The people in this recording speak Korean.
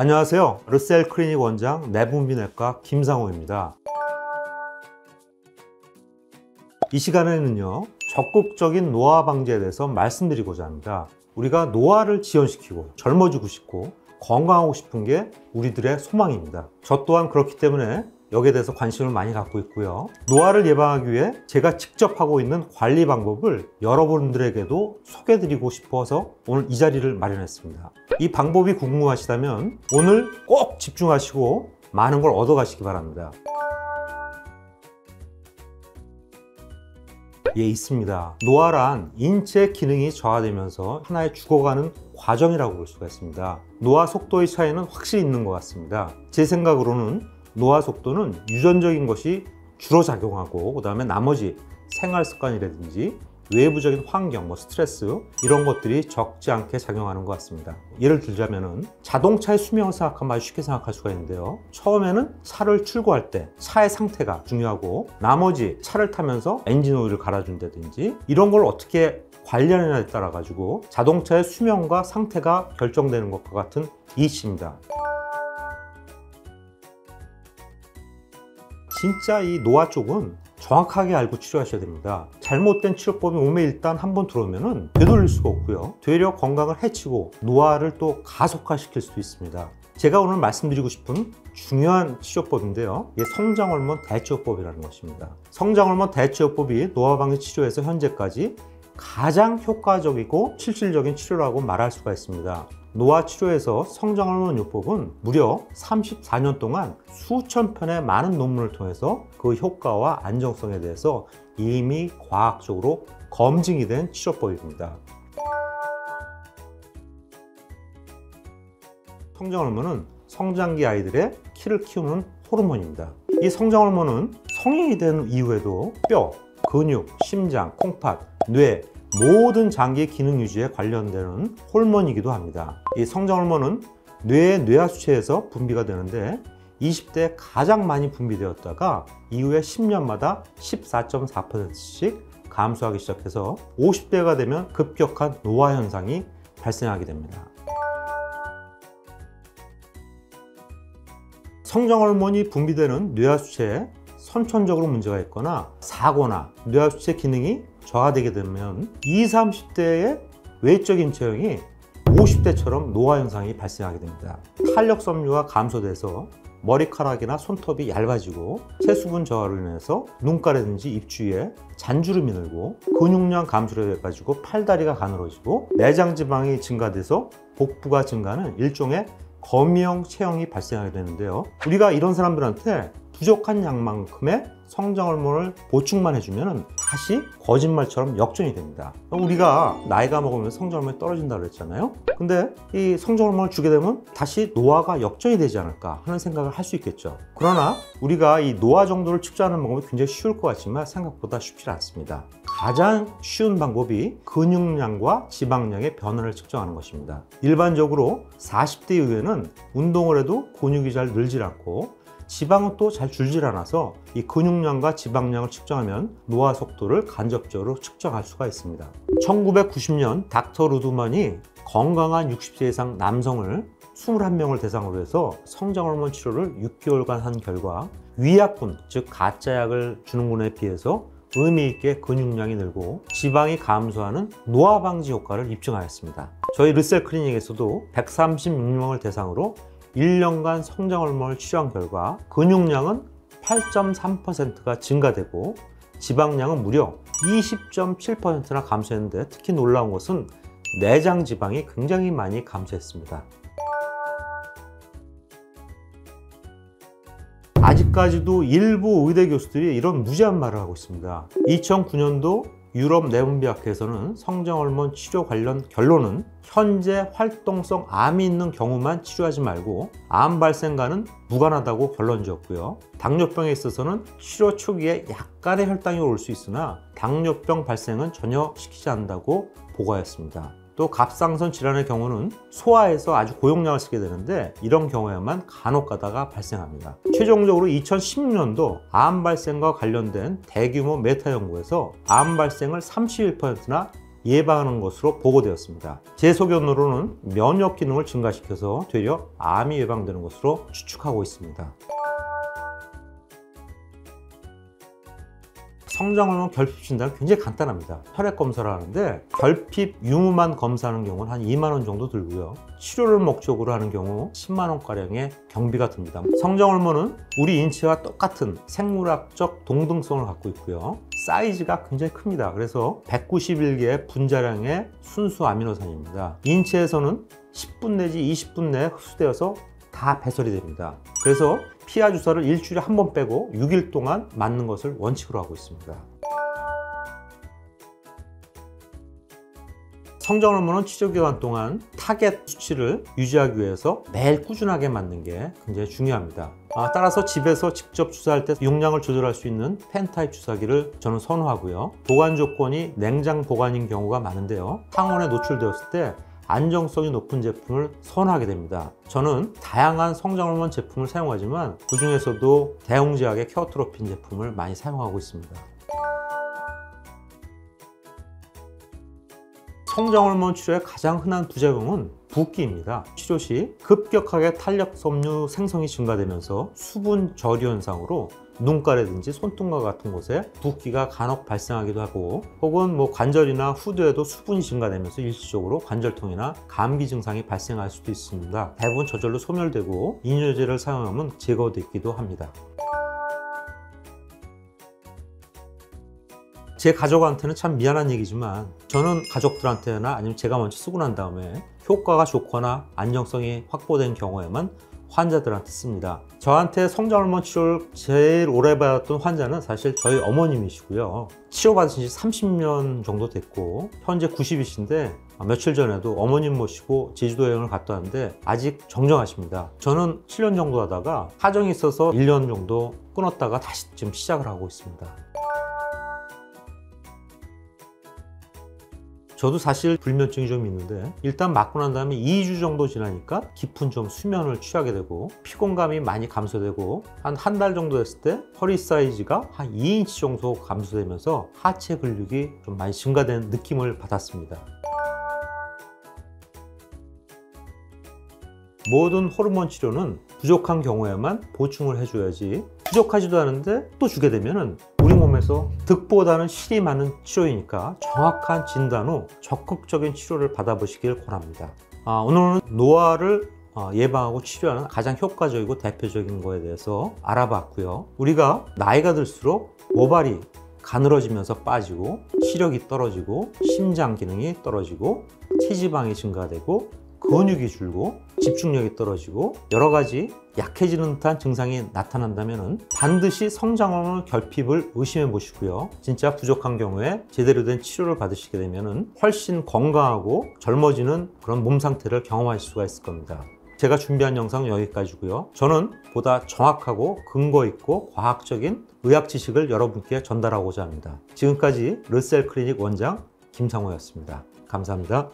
안녕하세요. 르셀 클리닉 원장 내분비내과 김상호입니다. 이 시간에는요, 적극적인 노화 방지에 대해서 말씀드리고자 합니다. 우리가 노화를 지연시키고 젊어지고 싶고 건강하고 싶은 게 우리들의 소망입니다. 저 또한 그렇기 때문에 여기에 대해서 관심을 많이 갖고 있고요. 노화를 예방하기 위해 제가 직접 하고 있는 관리 방법을 여러분들에게도 소개해드리고 싶어서 오늘 이 자리를 마련했습니다. 이 방법이 궁금하시다면 오늘 꼭 집중하시고 많은 걸 얻어가시기 바랍니다. 예, 있습니다. 노화란 인체 기능이 저하되면서 하나의 죽어가는 과정이라고 볼 수가 있습니다. 노화 속도의 차이는 확실히 있는 것 같습니다. 제 생각으로는 노화 속도는 유전적인 것이 주로 작용하고, 그 다음에 나머지 생활 습관이라든지 외부적인 환경, 스트레스 이런 것들이 적지 않게 작용하는 것 같습니다. 예를 들자면은 자동차의 수명을 생각하면 아주 쉽게 생각할 수가 있는데요. 처음에는 차를 출고할 때 차의 상태가 중요하고, 나머지 차를 타면서 엔진 오일을 갈아준다든지 이런 걸 어떻게 관리하느냐에 따라 가지고 자동차의 수명과 상태가 결정되는 것과 같은 이치입니다. 진짜 이 노화 쪽은 정확하게 알고 치료하셔야 됩니다. 잘못된 치료법이 몸에 일단 한번 들어오면 되돌릴 수가 없고요. 되려 건강을 해치고 노화를 또 가속화시킬 수도 있습니다. 제가 오늘 말씀드리고 싶은 중요한 치료법인데요, 이게 성장호르몬 대치료법이라는 것입니다. 성장호르몬 대치료법이 노화 방지 치료에서 현재까지 가장 효과적이고 실질적인 치료라고 말할 수가 있습니다. 노화 치료에서 성장호르몬 요법은 무려 34년 동안 수천 편의 많은 논문을 통해서 그 효과와 안정성에 대해서 이미 과학적으로 검증이 된 치료법입니다. 성장호르몬은 성장기 아이들의 키를 키우는 호르몬입니다. 이 성장호르몬은 성인이 된 이후에도 뼈, 근육, 심장, 콩팥, 뇌 모든 장기 기능 유지에 관련되는 호르몬이기도 합니다. 이 성장호르몬은 뇌의 뇌하수체에서 분비가 되는데 20대에 가장 많이 분비되었다가 이후에 10년마다 14.4%씩 감소하기 시작해서 50대가 되면 급격한 노화 현상이 발생하게 됩니다. 성장호르몬이 분비되는 뇌하수체에 선천적으로 문제가 있거나 사고나 뇌하수체 기능이 저하되게 되면 20, 30대의 외적인 체형이 50대처럼 노화 현상이 발생하게 됩니다. 탄력 섬유가 감소돼서 머리카락이나 손톱이 얇아지고 체수분 저하로 인해서 눈가라든지 입 주위에 잔주름이 늘고 근육량 감소로 해가지고 팔다리가 가늘어지고 내장 지방이 증가돼서 복부가 증가하는 일종의 거미형 체형이 발생하게 되는데요, 우리가 이런 사람들한테 부족한 양만큼의 성장호르몬을 보충만 해주면 다시 거짓말처럼 역전이 됩니다. 우리가 나이가 먹으면 성장호르몬이 떨어진다고 그랬잖아요. 근데 이 성장호르몬을 주게 되면 다시 노화가 역전이 되지 않을까 하는 생각을 할 수 있겠죠. 그러나 우리가 이 노화 정도를 측정하는 방법이 굉장히 쉬울 것 같지만 생각보다 쉽지 않습니다. 가장 쉬운 방법이 근육량과 지방량의 변화를 측정하는 것입니다. 일반적으로 40대 이후에는 운동을 해도 근육이 잘 늘질 않고 지방은 또 잘 줄질 않아서 이 근육량과 지방량을 측정하면 노화 속도를 간접적으로 측정할 수가 있습니다. 1990년 닥터 루드만이 건강한 60세 이상 남성을 21명을 대상으로 해서 성장호르몬 치료를 6개월간 한 결과 위약분, 즉 가짜약을 주는 분에 비해서 의미 있게 근육량이 늘고 지방이 감소하는 노화 방지 효과를 입증하였습니다. 저희 르셀 클리닉에서도 136명을 대상으로 1년간 성장호르몬을 치료한 결과 근육량은 8.3%가 증가되고 지방량은 무려 20.7%나 감소했는데, 특히 놀라운 것은 내장 지방이 굉장히 많이 감소했습니다. 아직까지도 일부 의대 교수들이 이런 무지한 말을 하고 있습니다. 2009년도 유럽 내분비학회에서는 성장호르몬 치료 관련 결론은 현재 활동성 암이 있는 경우만 치료하지 말고 암 발생과는 무관하다고 결론 지었고요. 당뇨병에 있어서는 치료 초기에 약간의 혈당이 오를 수 있으나 당뇨병 발생은 전혀 시키지 않는다고 보고하였습니다. 또 갑상선 질환의 경우는 소화에서 아주 고용량을 쓰게 되는데 이런 경우에만 간혹 가다가 발생합니다. 최종적으로 2016년도 암 발생과 관련된 대규모 메타 연구에서 암 발생을 31%나 예방하는 것으로 보고되었습니다. 제 소견으로는 면역 기능을 증가시켜서 되려 암이 예방되는 것으로 추측하고 있습니다. 성장호르몬 결핍 진단은 굉장히 간단합니다. 혈액 검사를 하는데 결핍 유무만 검사하는 경우는 한 2만 원 정도 들고요. 치료를 목적으로 하는 경우 10만 원가량의 경비가 듭니다. 성장호르몬은 우리 인체와 똑같은 생물학적 동등성을 갖고 있고요. 사이즈가 굉장히 큽니다. 그래서 191개의 분자량의 순수 아미노산입니다. 인체에서는 10분 내지 20분 내에 흡수되어서 다 배설이 됩니다. 그래서 피하 주사를 일주일에 한 번 빼고 6일 동안 맞는 것을 원칙으로 하고 있습니다. 성장호르몬은 치료기간 동안 타겟 수치를 유지하기 위해서 매일 꾸준하게 맞는 게 굉장히 중요합니다. 따라서 집에서 직접 주사할 때 용량을 조절할 수 있는 펜타입 주사기를 저는 선호하고요. 보관 조건이 냉장 보관인 경우가 많은데요. 항원에 노출되었을 때 안정성이 높은 제품을 선호하게 됩니다. 저는 다양한 성장호르몬 제품을 사용하지만 그 중에서도 대웅제약의 케어트로핀 제품을 많이 사용하고 있습니다. 성장호르몬 치료의 가장 흔한 부작용은 붓기입니다. 치료 시 급격하게 탄력 섬유 생성이 증가되면서 수분 저류 현상으로 눈가라든지 손등과 같은 곳에 붓기가 간혹 발생하기도 하고, 혹은 관절이나 후두에도 수분이 증가되면서 일시적으로 관절통이나 감기 증상이 발생할 수도 있습니다. 대부분 저절로 소멸되고 이뇨제를 사용하면 제거되기도 합니다. 제 가족한테는 참 미안한 얘기지만 저는 가족들한테나 아니면 제가 먼저 쓰고 난 다음에 효과가 좋거나 안정성이 확보된 경우에만 환자들한테 씁니다. 저한테 성장호르몬 치료를 제일 오래 받았던 환자는 사실 저희 어머님이시고요. 치료받으신 지 30년 정도 됐고 현재 90이신데 며칠 전에도 어머님 모시고 제주도 여행을 갔다 왔는데 아직 정정하십니다. 저는 7년 정도 하다가 사정이 있어서 1년 정도 끊었다가 다시 지금 시작을 하고 있습니다. 저도 사실 불면증이 좀 있는데 일단 맞고 난 다음에 2주 정도 지나니까 깊은 좀 수면을 취하게 되고 피곤감이 많이 감소되고 한 달 정도 됐을 때 허리 사이즈가 한 2인치 정도 감소되면서 하체 근육이 좀 많이 증가된 느낌을 받았습니다. 모든 호르몬 치료는 부족한 경우에만 보충을 해줘야지, 부족하지도 않은데 또 주게 되면은 우리 몸에서 득보다는 실이 많은 치료이니까 정확한 진단 후 적극적인 치료를 받아보시길 권합니다. 오늘은 노화를 예방하고 치료하는 가장 효과적이고 대표적인 거에 대해서 알아봤고요. 우리가 나이가 들수록 모발이 가늘어지면서 빠지고 시력이 떨어지고 심장 기능이 떨어지고 체지방이 증가되고 근육이 줄고 집중력이 떨어지고 여러 가지 약해지는 듯한 증상이 나타난다면 반드시 성장호르몬 결핍을 의심해 보시고요. 진짜 부족한 경우에 제대로 된 치료를 받으시게 되면 훨씬 건강하고 젊어지는 그런 몸 상태를 경험하실 수가 있을 겁니다. 제가 준비한 영상은 여기까지고요. 저는 보다 정확하고 근거 있고 과학적인 의학 지식을 여러분께 전달하고자 합니다. 지금까지 르셀 클리닉 원장 김상호였습니다. 감사합니다.